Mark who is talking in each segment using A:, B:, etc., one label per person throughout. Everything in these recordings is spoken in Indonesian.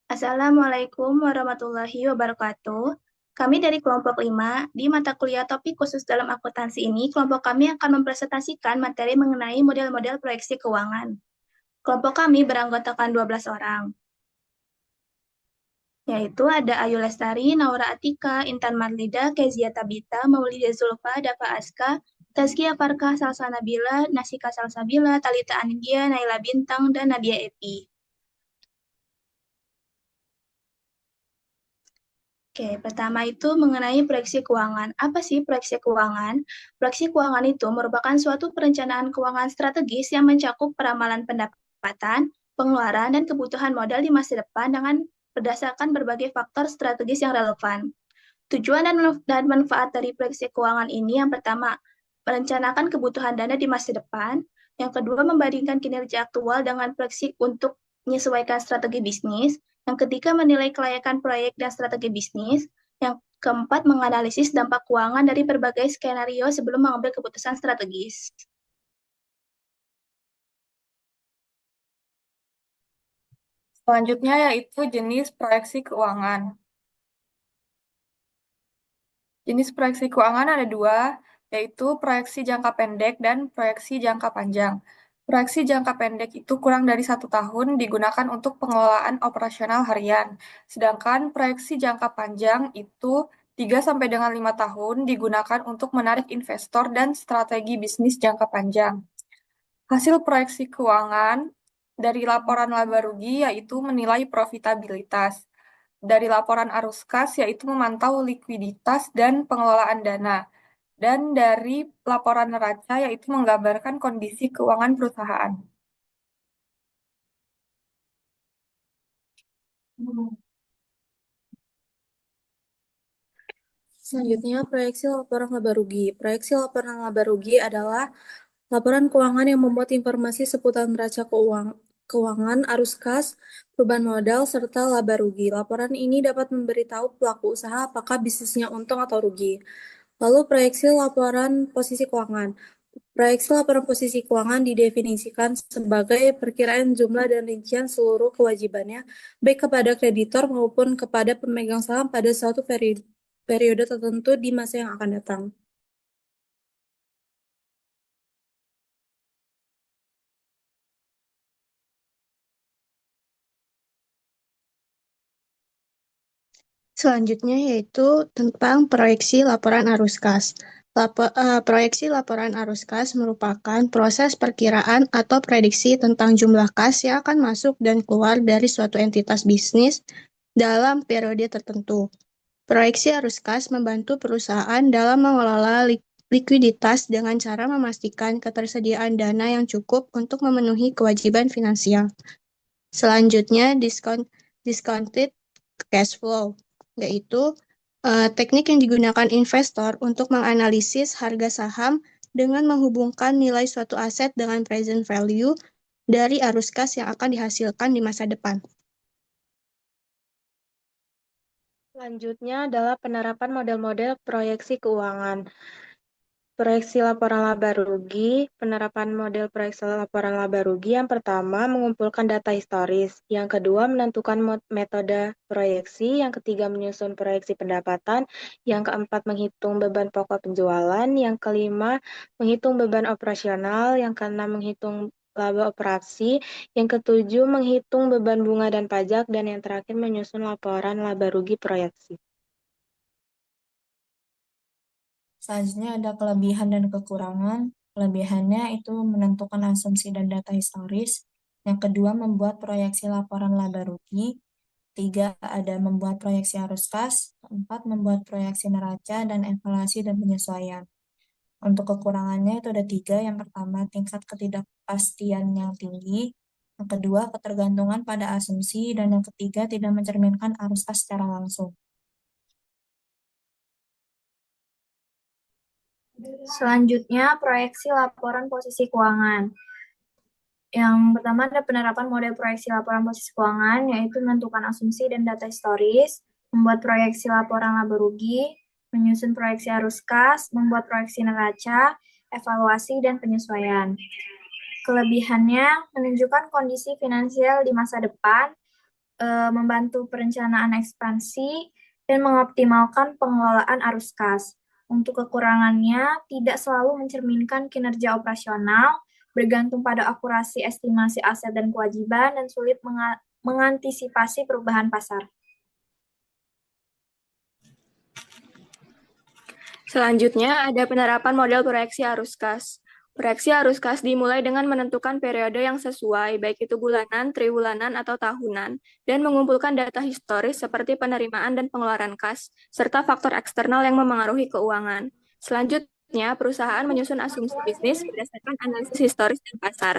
A: Assalamualaikum warahmatullahi wabarakatuh. Kami dari kelompok 5, di mata kuliah topik khusus dalam akuntansi ini, kelompok kami akan mempresentasikan materi mengenai model-model proyeksi keuangan. Kelompok kami beranggotakan 12 orang, yaitu ada Ayu Lestari, Naura Atika, Intan Marlida, Kezia Tabita, Maulida Zulfa, Dava Aska, Tazkia Farkah, Salsa Nabila, Nasika Salsabila, Talita Anindya, Naila Bintang, dan Nadia Epi. Oke, pertama itu mengenai proyeksi keuangan. Apa sih proyeksi keuangan? Proyeksi keuangan itu merupakan suatu perencanaan keuangan strategis yang mencakup peramalan pendapatan, pengeluaran, dan kebutuhan modal di masa depan dengan berdasarkan berbagai faktor strategis yang relevan. Tujuan dan manfaat dari proyeksi keuangan ini yang pertama, merencanakan kebutuhan dana di masa depan. Yang kedua, membandingkan kinerja aktual dengan proyeksi untuk menyesuaikan strategi bisnis. Yang ketiga, menilai kelayakan proyek dan strategi bisnis. Yang keempat, menganalisis dampak keuangan dari berbagai skenario sebelum mengambil keputusan strategis.
B: Selanjutnya yaitu jenis proyeksi keuangan. Jenis proyeksi keuangan ada dua, yaitu proyeksi jangka pendek dan proyeksi jangka panjang. Proyeksi jangka pendek itu kurang dari 1 tahun digunakan untuk pengelolaan operasional harian. Sedangkan proyeksi jangka panjang itu 3 sampai dengan 5 tahun digunakan untuk menarik investor dan strategi bisnis jangka panjang. Hasil proyeksi keuangan dari laporan laba rugi yaitu menilai profitabilitas. Dari laporan arus kas yaitu memantau likuiditas dan pengelolaan dana. Dan dari laporan neraca yaitu menggambarkan kondisi keuangan perusahaan.
C: Selanjutnya, proyeksi laporan laba rugi. Proyeksi laporan laba rugi adalah laporan keuangan yang memuat informasi seputar neraca keuangan, arus kas, perubahan modal, serta laba rugi. Laporan ini dapat memberitahu pelaku usaha apakah bisnisnya untung atau rugi. Lalu, proyeksi laporan posisi keuangan. Proyeksi laporan posisi keuangan didefinisikan sebagai perkiraan jumlah dan rincian seluruh kewajibannya, baik kepada kreditor maupun kepada pemegang saham pada suatu periode tertentu di masa yang akan datang.
D: Selanjutnya yaitu tentang proyeksi laporan arus kas. Proyeksi laporan arus kas merupakan proses perkiraan atau prediksi tentang jumlah kas yang akan masuk dan keluar dari suatu entitas bisnis dalam periode tertentu. Proyeksi arus kas membantu perusahaan dalam mengelola likuiditas dengan cara memastikan ketersediaan dana yang cukup untuk memenuhi kewajiban finansial. Selanjutnya, discounted cash flow, yaitu teknik yang digunakan investor untuk menganalisis harga saham dengan menghubungkan nilai suatu aset dengan present value dari arus kas yang akan dihasilkan di masa depan.
E: Selanjutnya adalah penerapan model-model proyeksi keuangan. Proyeksi laporan laba rugi, penerapan model proyeksi laporan laba rugi yang pertama mengumpulkan data historis, yang kedua menentukan metode proyeksi, yang ketiga menyusun proyeksi pendapatan, yang keempat menghitung beban pokok penjualan, yang kelima menghitung beban operasional, yang keenam menghitung laba operasi, yang ketujuh menghitung beban bunga dan pajak, dan yang terakhir menyusun laporan laba rugi proyeksi.
F: Selanjutnya ada kelebihan dan kekurangan. Kelebihannya itu menentukan asumsi dan data historis. Yang kedua, membuat proyeksi laporan laba rugi. Tiga, ada membuat proyeksi arus kas. Keempat, membuat proyeksi neraca dan evaluasi dan penyesuaian. Untuk kekurangannya itu ada tiga. Yang pertama, tingkat ketidakpastian yang tinggi. Yang kedua, ketergantungan pada asumsi. Dan yang ketiga, tidak mencerminkan arus kas secara langsung.
G: Selanjutnya, proyeksi laporan posisi keuangan. Yang pertama ada penerapan model proyeksi laporan posisi keuangan, yaitu menentukan asumsi dan data historis, membuat proyeksi laporan laba rugi, menyusun proyeksi arus kas, membuat proyeksi neraca, evaluasi, dan penyesuaian. Kelebihannya menunjukkan kondisi finansial di masa depan, membantu perencanaan ekspansi, dan mengoptimalkan pengelolaan arus kas. Untuk kekurangannya, tidak selalu mencerminkan kinerja operasional, bergantung pada akurasi estimasi aset dan kewajiban, dan sulit mengantisipasi perubahan pasar.
H: Selanjutnya, ada penerapan model proyeksi arus kas. Proyeksi arus kas dimulai dengan menentukan periode yang sesuai, baik itu bulanan, triwulanan, atau tahunan, dan mengumpulkan data historis seperti penerimaan dan pengeluaran kas, serta faktor eksternal yang memengaruhi keuangan. Selanjutnya, perusahaan menyusun asumsi bisnis berdasarkan analisis historis dan pasar.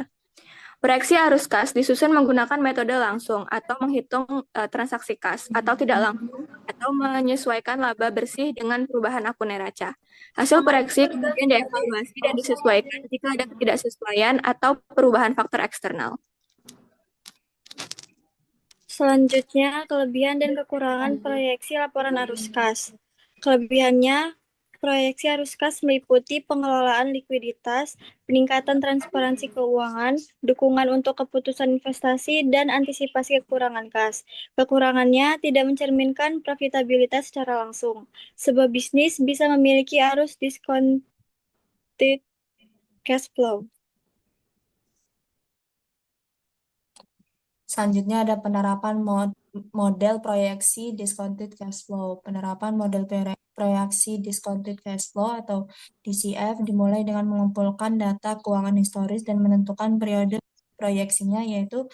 H: Proyeksi arus kas disusun menggunakan metode langsung atau menghitung transaksi kas, atau tidak langsung, atau menyesuaikan laba bersih dengan perubahan akun neraca. Hasil proyeksi kemudian dievaluasi dan disesuaikan jika ada ketidaksesuaian atau perubahan faktor eksternal.
C: Selanjutnya, kelebihan dan kekurangan proyeksi laporan arus kas. Kelebihannya, proyeksi arus kas meliputi pengelolaan likuiditas, peningkatan transparansi keuangan, dukungan untuk keputusan investasi, dan antisipasi kekurangan kas. Kekurangannya tidak mencerminkan profitabilitas secara langsung, sebab bisnis bisa memiliki arus discounted cash flow.
F: Selanjutnya ada penerapan model proyeksi discounted cash flow. Penerapan model proyeksi discounted cash flow atau DCF dimulai dengan mengumpulkan data keuangan historis dan menentukan periode proyeksinya yaitu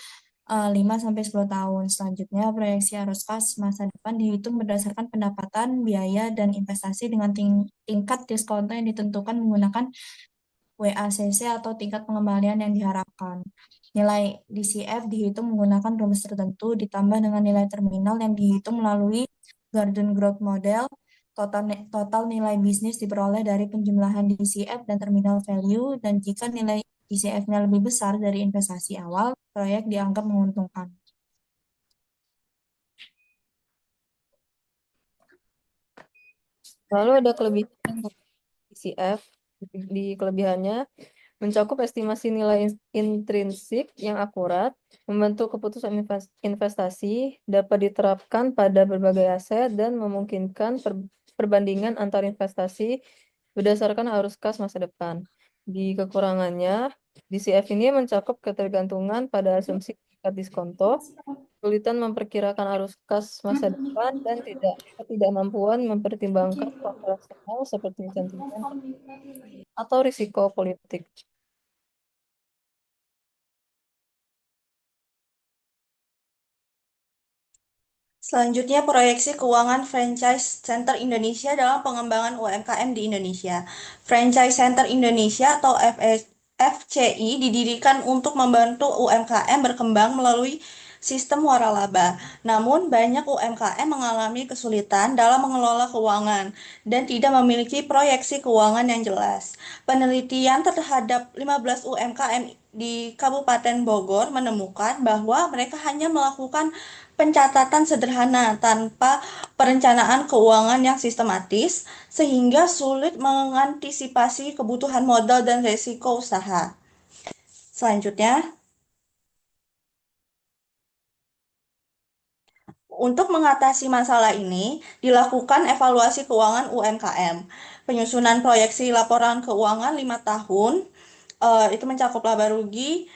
F: 5-10 tahun. Selanjutnya, proyeksi arus kas masa depan dihitung berdasarkan pendapatan, biaya, dan investasi dengan tingkat diskonto yang ditentukan menggunakan WACC atau tingkat pengembalian yang diharapkan. Nilai DCF dihitung menggunakan rumus tertentu ditambah dengan nilai terminal yang dihitung melalui Garden Growth Model. Total nilai bisnis diperoleh dari penjumlahan DCF dan terminal value, dan jika nilai DCF-nya lebih besar dari investasi awal, proyek dianggap menguntungkan.
I: Lalu ada kelebihan DCF. Di kelebihannya mencakup estimasi nilai intrinsik yang akurat, membantu keputusan investasi, dapat diterapkan pada berbagai aset, dan memungkinkan perbandingan antar investasi berdasarkan arus kas masa depan. Di kekurangannya, DCF ini mencakup ketergantungan pada asumsi tingkat diskonto, kesulitan memperkirakan arus kas masa depan, dan ketidakmampuan mempertimbangkan faktor eksternal seperti sentimen atau risiko politik.
J: Selanjutnya, proyeksi keuangan Franchise Center Indonesia dalam pengembangan UMKM di Indonesia. Franchise Center Indonesia atau FCI didirikan untuk membantu UMKM berkembang melalui sistem waralaba. Namun, banyak UMKM mengalami kesulitan dalam mengelola keuangan dan tidak memiliki proyeksi keuangan yang jelas. Penelitian terhadap 15 UMKM di Kabupaten Bogor menemukan bahwa mereka hanya melakukan pencatatan sederhana tanpa perencanaan keuangan yang sistematis, sehingga sulit mengantisipasi kebutuhan modal dan risiko usaha. Selanjutnya, untuk mengatasi masalah ini, dilakukan evaluasi keuangan UMKM. Penyusunan proyeksi laporan keuangan 5 tahun, itu mencakup laba rugi,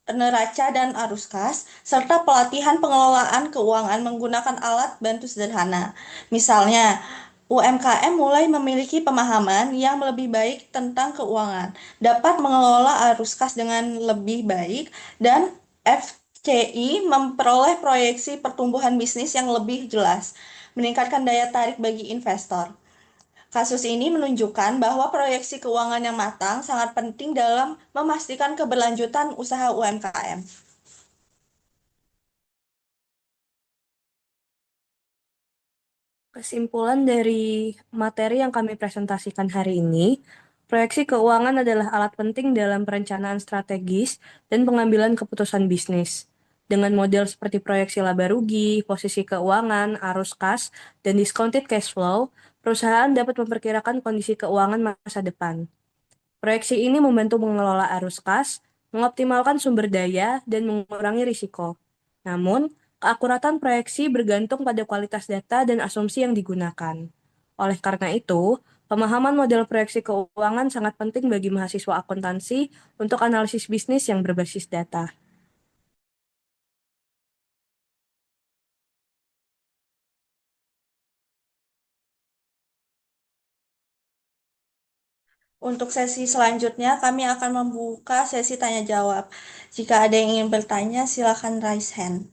J: neraca dan arus kas, serta pelatihan pengelolaan keuangan menggunakan alat bantu sederhana. Misalnya, UMKM mulai memiliki pemahaman yang lebih baik tentang keuangan, dapat mengelola arus kas dengan lebih baik, dan FCI memperoleh proyeksi pertumbuhan bisnis yang lebih jelas, meningkatkan daya tarik bagi investor. Kasus ini menunjukkan bahwa proyeksi keuangan yang matang sangat penting dalam memastikan keberlanjutan usaha UMKM.
C: Kesimpulan dari materi yang kami presentasikan hari ini, proyeksi keuangan adalah alat penting dalam perencanaan strategis dan pengambilan keputusan bisnis. Dengan model seperti proyeksi laba rugi, posisi keuangan, arus kas, dan discounted cash flow, perusahaan dapat memperkirakan kondisi keuangan masa depan. Proyeksi ini membantu mengelola arus kas, mengoptimalkan sumber daya, dan mengurangi risiko. Namun,
K: Keakuratan proyeksi bergantung pada kualitas data dan asumsi yang digunakan. Oleh karena itu, pemahaman model proyeksi keuangan sangat penting bagi mahasiswa akuntansi untuk analisis bisnis yang berbasis data.
J: Untuk sesi selanjutnya, kami akan membuka sesi tanya jawab. Jika ada yang ingin bertanya, silakan raise hand.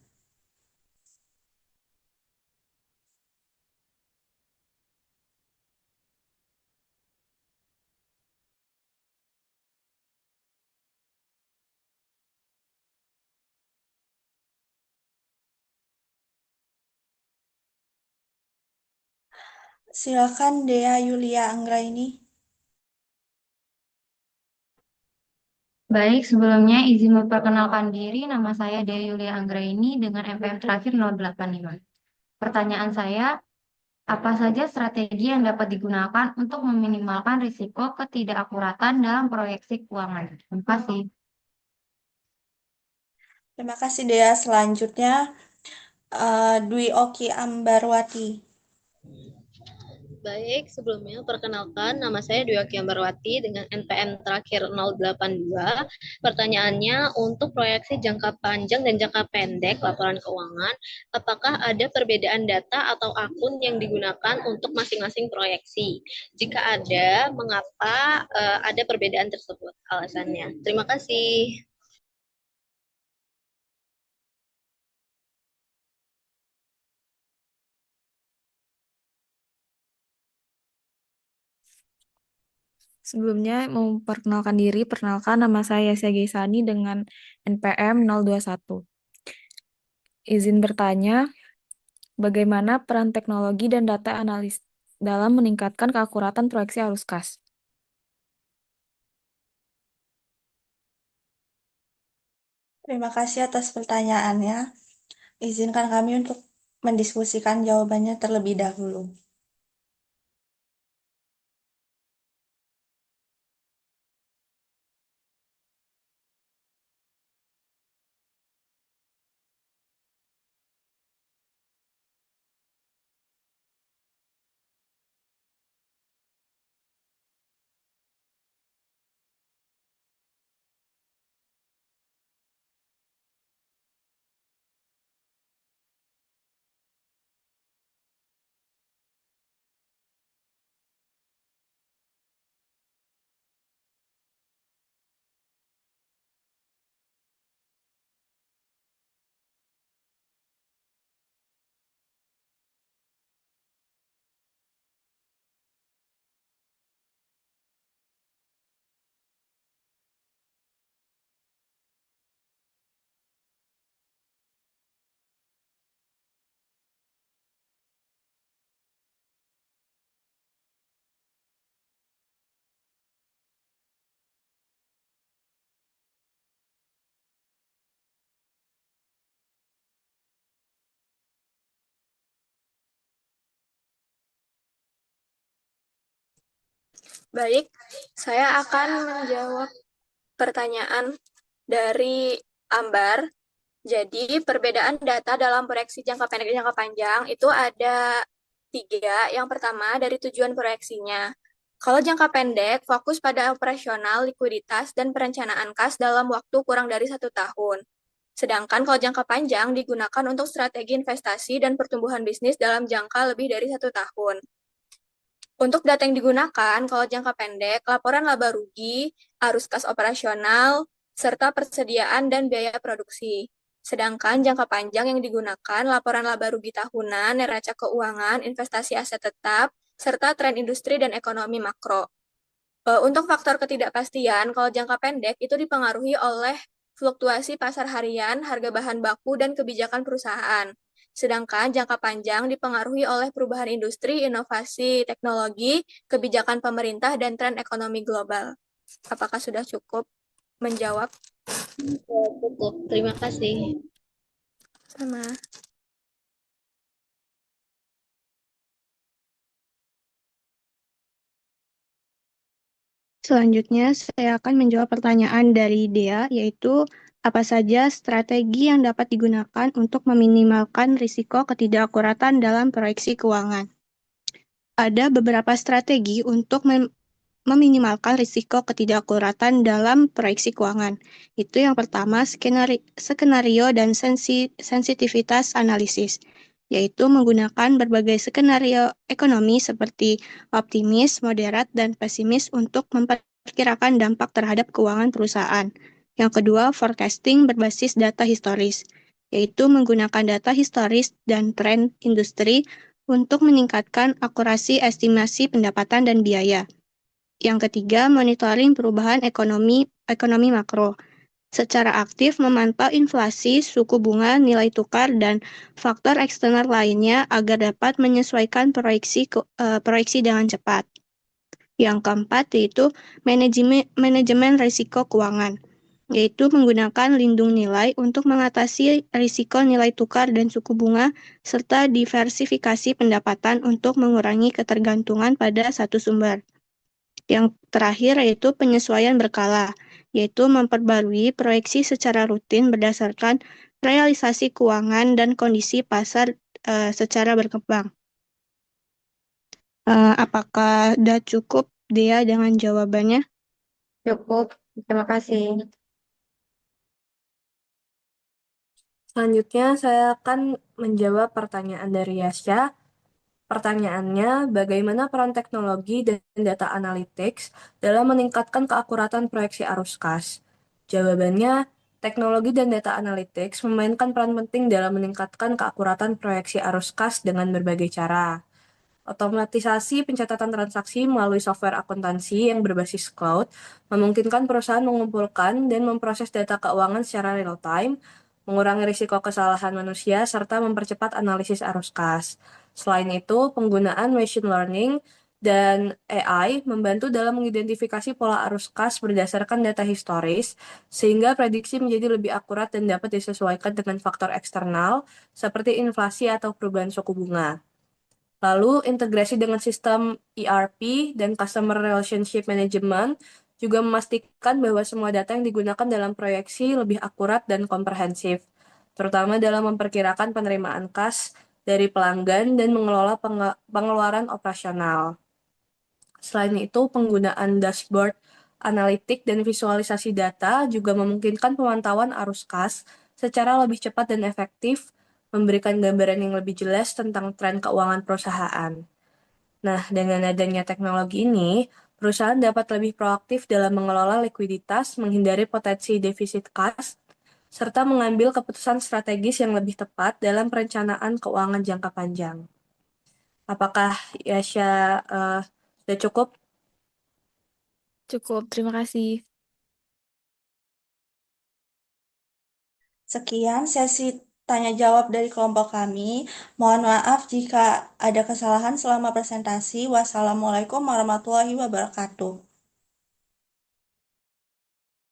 J: Silakan Dea Yulia Anggraini.
L: Baik, sebelumnya izin memperkenalkan diri, nama saya Dea Yulia Anggraini dengan NPM terakhir 085. Pertanyaan saya, apa saja strategi yang dapat digunakan untuk meminimalkan risiko ketidakakuratan dalam proyeksi keuangan? Terima kasih.
J: Terima kasih Dea. Selanjutnya, Dwi Oki Ambarwati.
M: Baik, sebelumnya perkenalkan nama saya Dwi Oki Ambarwati dengan NPM terakhir 082. Pertanyaannya untuk proyeksi jangka panjang dan jangka pendek laporan keuangan, apakah ada perbedaan data atau akun yang digunakan untuk masing-masing proyeksi? Jika ada, mengapa ada perbedaan tersebut? Alasannya. Terima kasih.
B: Sebelumnya mau memperkenalkan diri, perkenalkan nama saya Yasya Sani dengan NPM 021. Izin bertanya, bagaimana peran teknologi dan data analis dalam meningkatkan keakuratan proyeksi arus kas?
J: Terima kasih atas pertanyaannya. Izinkan kami untuk mendiskusikan jawabannya terlebih dahulu.
H: Baik, saya akan menjawab pertanyaan dari Ambar. Jadi, perbedaan data dalam proyeksi jangka pendek dan jangka panjang itu ada 3. Yang pertama, dari tujuan proyeksinya. Kalau jangka pendek, fokus pada operasional, likuiditas, dan perencanaan kas dalam waktu kurang dari 1 tahun. Sedangkan kalau jangka panjang digunakan untuk strategi investasi dan pertumbuhan bisnis dalam jangka lebih dari 1 tahun. Untuk data yang digunakan, kalau jangka pendek, laporan laba rugi, arus kas operasional, serta persediaan dan biaya produksi. Sedangkan jangka panjang yang digunakan, laporan laba rugi tahunan, neraca keuangan, investasi aset tetap, serta tren industri dan ekonomi makro. Untuk faktor ketidakpastian, kalau jangka pendek itu dipengaruhi oleh fluktuasi pasar harian, harga bahan baku, dan kebijakan perusahaan. Sedangkan jangka panjang dipengaruhi oleh perubahan industri, inovasi teknologi, kebijakan pemerintah, dan tren ekonomi global. Apakah sudah cukup menjawab?
M: Cukup, terima kasih.
H: Sama.
D: Selanjutnya, saya akan menjawab pertanyaan dari Dea, yaitu Apa saja strategi yang dapat digunakan untuk meminimalkan risiko ketidakakuratan dalam proyeksi keuangan? Ada beberapa strategi untuk meminimalkan risiko ketidakakuratan dalam proyeksi keuangan. Itu yang pertama, skenario dan sensitivitas analisis, yaitu menggunakan berbagai skenario ekonomi seperti optimis, moderat, dan pesimis untuk memperkirakan dampak terhadap keuangan perusahaan. Yang kedua, forecasting berbasis data historis, yaitu menggunakan data historis dan tren industri untuk meningkatkan akurasi estimasi pendapatan dan biaya. Yang ketiga, monitoring perubahan ekonomi makro. Secara aktif memantau inflasi, suku bunga, nilai tukar, dan faktor eksternal lainnya agar dapat menyesuaikan proyeksi dengan cepat. Yang keempat yaitu manajemen risiko keuangan, yaitu menggunakan lindung nilai untuk mengatasi risiko nilai tukar dan suku bunga, serta diversifikasi pendapatan untuk mengurangi ketergantungan pada satu sumber. Yang terakhir yaitu penyesuaian berkala, yaitu memperbarui proyeksi secara rutin berdasarkan realisasi keuangan dan kondisi pasar secara berkembang. Apakah sudah cukup Dea dengan jawabannya?
L: Cukup, terima kasih.
K: Selanjutnya, saya akan menjawab pertanyaan dari Yasya. Pertanyaannya, bagaimana peran teknologi dan data analytics dalam meningkatkan keakuratan proyeksi arus kas? Jawabannya, teknologi dan data analytics memainkan peran penting dalam meningkatkan keakuratan proyeksi arus kas dengan berbagai cara. Otomatisasi pencatatan transaksi melalui software akuntansi yang berbasis cloud memungkinkan perusahaan mengumpulkan dan memproses data keuangan secara real-time, mengurangi risiko kesalahan manusia, serta mempercepat analisis arus kas. Selain itu, penggunaan machine learning dan AI membantu dalam mengidentifikasi pola arus kas berdasarkan data historis, sehingga prediksi menjadi lebih akurat dan dapat disesuaikan dengan faktor eksternal, seperti inflasi atau perubahan suku bunga. Lalu, integrasi dengan sistem ERP dan Customer Relationship Management juga memastikan bahwa semua data yang digunakan dalam proyeksi lebih akurat dan komprehensif, terutama dalam memperkirakan penerimaan kas dari pelanggan dan mengelola pengeluaran operasional. Selain itu, penggunaan dashboard analitik dan visualisasi data juga memungkinkan pemantauan arus kas secara lebih cepat dan efektif, memberikan gambaran yang lebih jelas tentang tren keuangan perusahaan. Nah, dengan adanya teknologi ini, perusahaan dapat lebih proaktif dalam mengelola likuiditas, menghindari potensi defisit kas, serta mengambil keputusan strategis yang lebih tepat dalam perencanaan keuangan jangka panjang. Apakah Yasya sudah cukup?
H: Cukup, terima kasih.
J: Sekian sesi tanya jawab dari kelompok kami. Mohon maaf jika ada kesalahan selama presentasi. Wassalamualaikum warahmatullahi wabarakatuh.